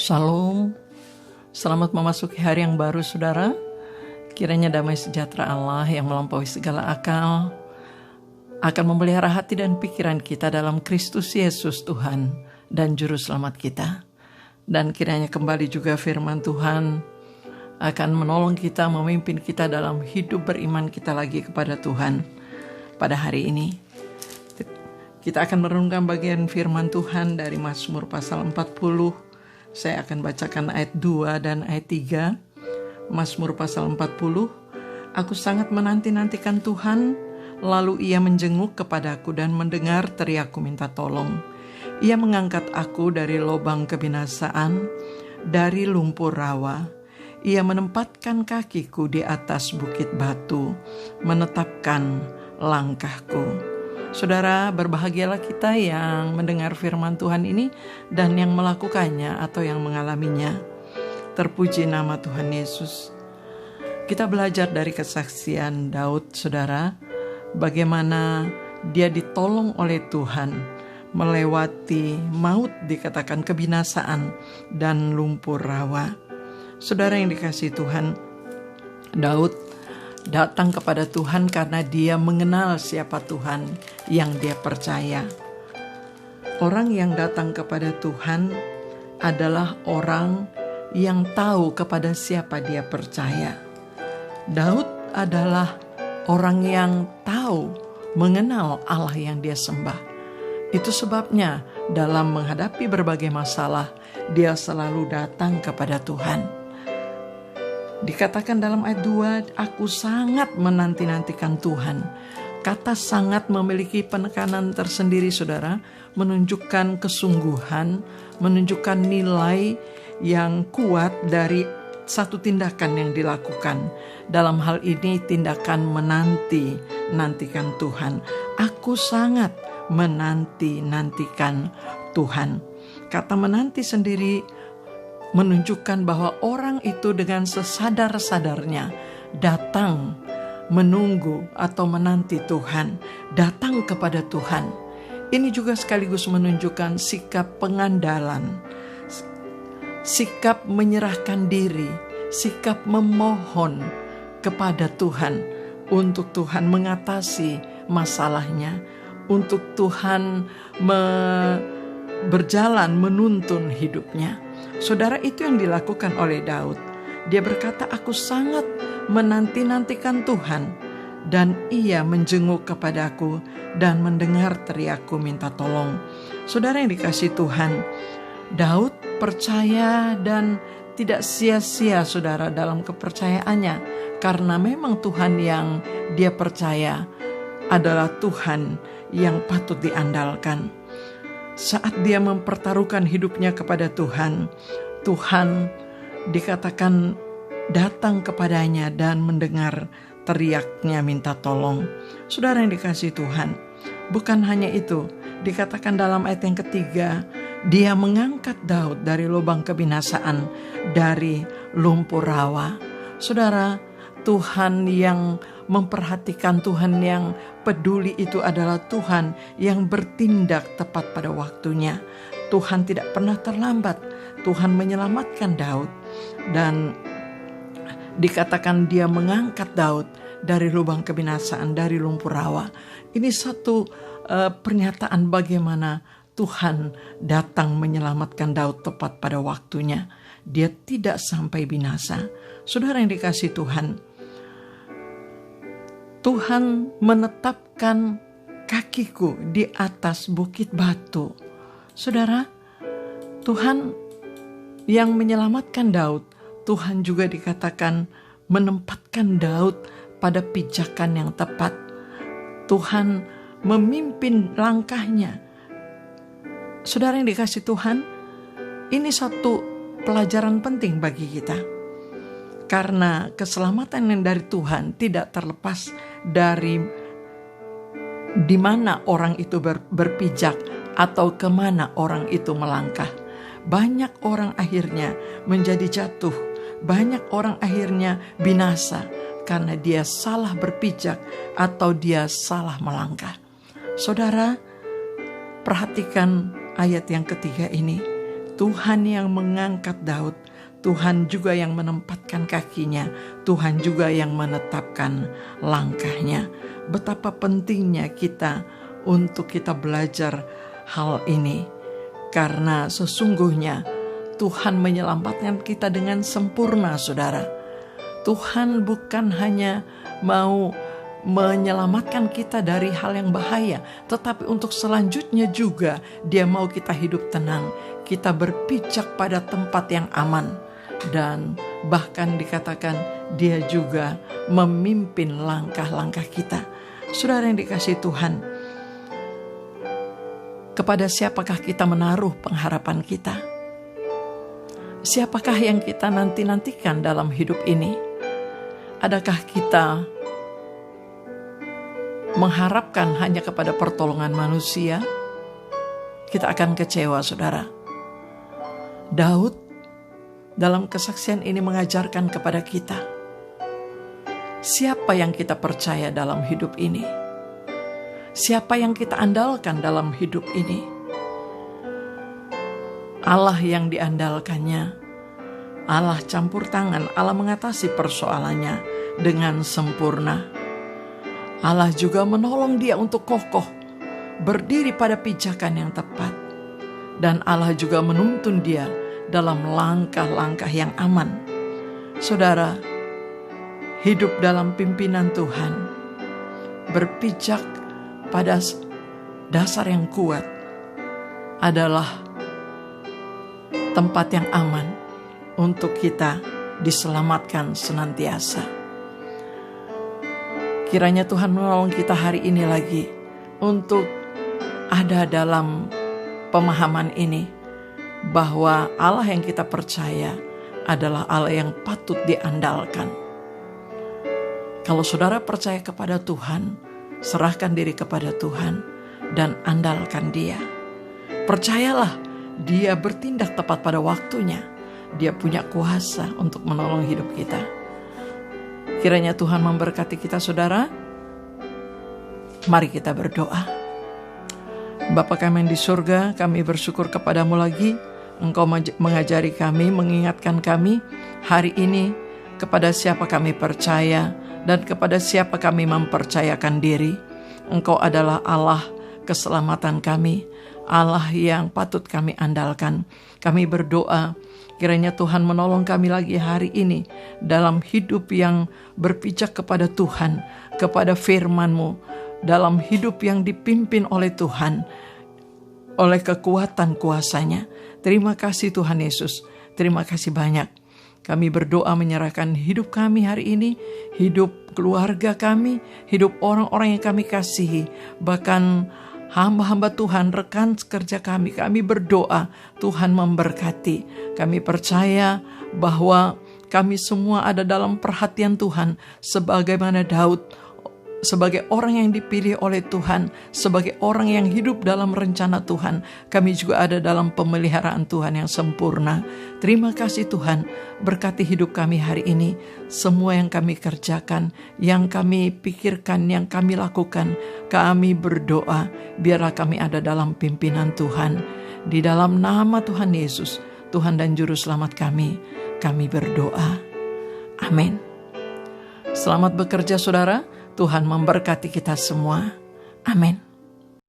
Shalom, selamat memasuki hari yang baru saudara. Kiranya damai sejahtera Allah yang melampaui segala akal akan memelihara hati dan pikiran kita dalam Kristus Yesus Tuhan dan Juru Selamat kita. Dan kiranya kembali juga firman Tuhan akan menolong kita, memimpin kita dalam hidup beriman kita lagi kepada Tuhan. Pada hari ini kita akan merenungkan bagian firman Tuhan dari Mazmur pasal 40. Saya akan bacakan ayat 2 dan ayat 3. Mazmur pasal 40. Aku sangat menanti-nantikan Tuhan, lalu ia menjenguk kepadaku dan mendengar teriakku minta tolong. Ia mengangkat aku dari lubang kebinasaan, dari lumpur rawa. Ia menempatkan kakiku di atas bukit batu, menetapkan langkahku. Saudara, berbahagialah kita yang mendengar firman Tuhan ini dan yang melakukannya atau yang mengalaminya. Terpuji nama Tuhan Yesus. Kita belajar dari kesaksian Daud, saudara, bagaimana dia ditolong oleh Tuhan melewati maut, dikatakan kebinasaan, dan lumpur rawa. Saudara yang dikasihi Tuhan, Daud datang kepada Tuhan karena dia mengenal siapa Tuhan yang dia percaya. Orang yang datang kepada Tuhan adalah orang yang tahu kepada siapa dia percaya. Daud adalah orang yang tahu, mengenal Allah yang dia sembah. Itu sebabnya dalam menghadapi berbagai masalah, dia selalu datang kepada Tuhan. Dikatakan dalam ayat 2, aku sangat menanti-nantikan Tuhan. Kata sangat memiliki penekanan tersendiri, saudara, menunjukkan kesungguhan, menunjukkan nilai yang kuat dari satu tindakan yang dilakukan. Dalam hal ini tindakan menanti-nantikan Tuhan. Aku sangat menanti-nantikan Tuhan. Kata menanti sendiri menunjukkan bahwa orang itu dengan sesadar-sadarnya datang, menunggu atau menanti Tuhan, datang kepada Tuhan. Ini juga sekaligus menunjukkan sikap pengandalan, sikap menyerahkan diri, sikap memohon kepada Tuhan untuk Tuhan mengatasi masalahnya, untuk Tuhan berjalan menuntun hidupnya. Saudara, itu yang dilakukan oleh Daud. Dia berkata, aku sangat menanti-nantikan Tuhan, dan ia menjenguk kepadaku dan mendengar teriakku minta tolong. Saudara yang dikasihi Tuhan, Daud percaya dan tidak sia-sia, saudara, dalam kepercayaannya, karena memang Tuhan yang dia percaya adalah Tuhan yang patut diandalkan. Saat dia mempertaruhkan hidupnya kepada Tuhan, Tuhan dikatakan datang kepadanya dan mendengar teriaknya minta tolong. Saudara yang dikasihi Tuhan, bukan hanya itu, dikatakan dalam ayat yang ketiga, dia mengangkat Daud dari lubang kebinasaan, dari lumpur rawa. Saudara, Tuhan yang memperhatikan, Tuhan yang peduli itu adalah Tuhan yang bertindak tepat pada waktunya. Tuhan tidak pernah terlambat. Tuhan menyelamatkan Daud, dan dikatakan dia mengangkat Daud dari lubang kebinasaan, dari lumpur rawa. Ini satu pernyataan bagaimana Tuhan datang menyelamatkan Daud tepat pada waktunya. Dia tidak sampai binasa. Saudara yang dikasihi Tuhan, Tuhan menetapkan kakiku di atas bukit batu. Saudara, Tuhan yang menyelamatkan Daud, Tuhan juga dikatakan menempatkan Daud pada pijakan yang tepat. Tuhan memimpin langkahnya. Saudara yang dikasihi Tuhan, ini satu pelajaran penting bagi kita. Karena keselamatan yang dari Tuhan tidak terlepas dari di mana orang itu berpijak atau kemana orang itu melangkah. Banyak orang akhirnya menjadi jatuh, banyak orang akhirnya binasa karena dia salah berpijak atau dia salah melangkah. Saudara, perhatikan ayat yang ketiga ini. Tuhan yang mengangkat Daud, Tuhan juga yang menempatkan kakinya, Tuhan juga yang menetapkan langkahnya. Betapa pentingnya kita untuk kita belajar hal ini, karena sesungguhnya Tuhan menyelamatkan kita dengan sempurna, saudara. Tuhan bukan hanya mau menyelamatkan kita dari hal yang bahaya, tetapi untuk selanjutnya juga Dia mau kita hidup tenang, kita berpijak pada tempat yang aman, dan bahkan dikatakan Dia juga memimpin langkah-langkah kita. Saudara yang dikasihi Tuhan, kepada siapakah kita menaruh pengharapan kita? Siapakah yang kita nanti-nantikan dalam hidup ini? Adakah kita mengharapkan hanya kepada pertolongan manusia? Kita akan kecewa, saudara. Daud dalam kesaksian ini mengajarkan kepada kita, siapa yang kita percaya dalam hidup ini? Siapa yang kita andalkan dalam hidup ini? Allah yang diandalkannya, Allah campur tangan, Allah mengatasi persoalannya dengan sempurna. Allah juga menolong dia untuk kokoh, berdiri pada pijakan yang tepat. Dan Allah juga menuntun dia dalam langkah-langkah yang aman. Saudara, hidup dalam pimpinan Tuhan, berpijak pada dasar yang kuat, adalah tempat yang aman untuk kita diselamatkan senantiasa. Kiranya Tuhan menolong kita hari ini lagi untuk ada dalam pemahaman ini, bahwa Allah yang kita percaya adalah Allah yang patut diandalkan. Kalau saudara percaya kepada Tuhan, serahkan diri kepada Tuhan dan andalkan Dia. Percayalah, Dia bertindak tepat pada waktunya. Dia punya kuasa untuk menolong hidup kita. Kiranya Tuhan memberkati kita, saudara. Mari kita berdoa. Bapa kami yang di surga, kami bersyukur kepadamu lagi. Engkau mengajari kami, mengingatkan kami hari ini kepada siapa kami percaya dan kepada siapa kami mempercayakan diri. Engkau adalah Allah keselamatan kami, Allah yang patut kami andalkan. Kami berdoa, kiranya Tuhan menolong kami lagi hari ini dalam hidup yang berpijak kepada Tuhan, kepada firman-Mu, dalam hidup yang dipimpin oleh Tuhan, oleh kekuatan kuasa-Nya. Terima kasih Tuhan Yesus, terima kasih banyak. Kami berdoa menyerahkan hidup kami hari ini, hidup keluarga kami, hidup orang-orang yang kami kasihi, bahkan hamba-hamba Tuhan, rekan kerja kami berdoa Tuhan memberkati. Kami percaya bahwa kami semua ada dalam perhatian Tuhan, sebagaimana Daud, sebagai orang yang dipilih oleh Tuhan, sebagai orang yang hidup dalam rencana Tuhan. Kami juga ada dalam pemeliharaan Tuhan yang sempurna. Terima kasih Tuhan, berkati hidup kami hari ini. Semua yang kami kerjakan, yang kami pikirkan, yang kami lakukan, kami berdoa, biarlah kami ada dalam pimpinan Tuhan. Di dalam nama Tuhan Yesus, Tuhan dan Juru Selamat kami berdoa. Amin. Selamat bekerja saudara. Tuhan memberkati kita semua. Amin.